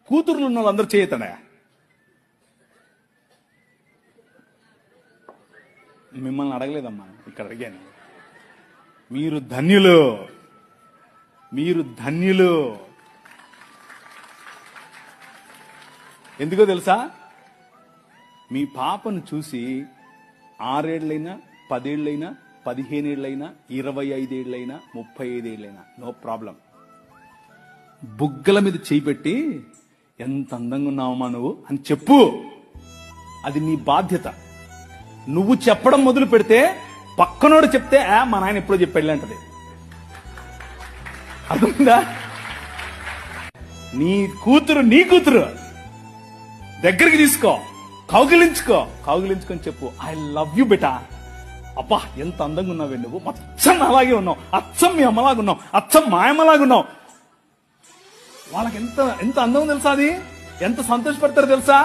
కూతుర్లు ఉన్న వాళ్ళందరూ చేయతనే. మిమ్మల్ని అడగలేదమ్మా, ఇక్కడ అడిగాను. మీరు ధన్యులు, మీరు ధన్యులు. ఎందుకో తెలుసా? మీ పాపను చూసి 6 ఏళ్లైనా 10 ఏళ్లైనా 15 ఏళ్లైనా 25 ఏళ్లైనా 35 ఏళ్లైనా నో ప్రాబ్లం. బుగ్గల మీద చేయి పెట్టి ఎంత అందంగా ఉన్నావమ్మా నువ్వు అని చెప్పు. అది నీ బాధ్యత. నువ్వు చెప్పడం మొదలు పెడితే పక్కనోడు చెప్తే మా నాయన ఎప్పుడో చెప్పాడు అంటది. అర్థమైందా? నీ కూతురు దగ్గరికి తీసుకో, కౌగిలించుకొని చెప్పు, ఐ లవ్ యూ బెటా. అబ్బా ఎంత అందంగా ఉన్నావే నువ్వు, అచ్చం అలాగే ఉన్నావు, అచ్చం మీ అమ్మలాగా ఉన్నావు, అచ్చం మా అమ్మలాగా ఉన్నావు. వాళ్ళకి ఎంత అందం తెలుసా? అది ఎంత సంతోషపడతారో తెలుసా?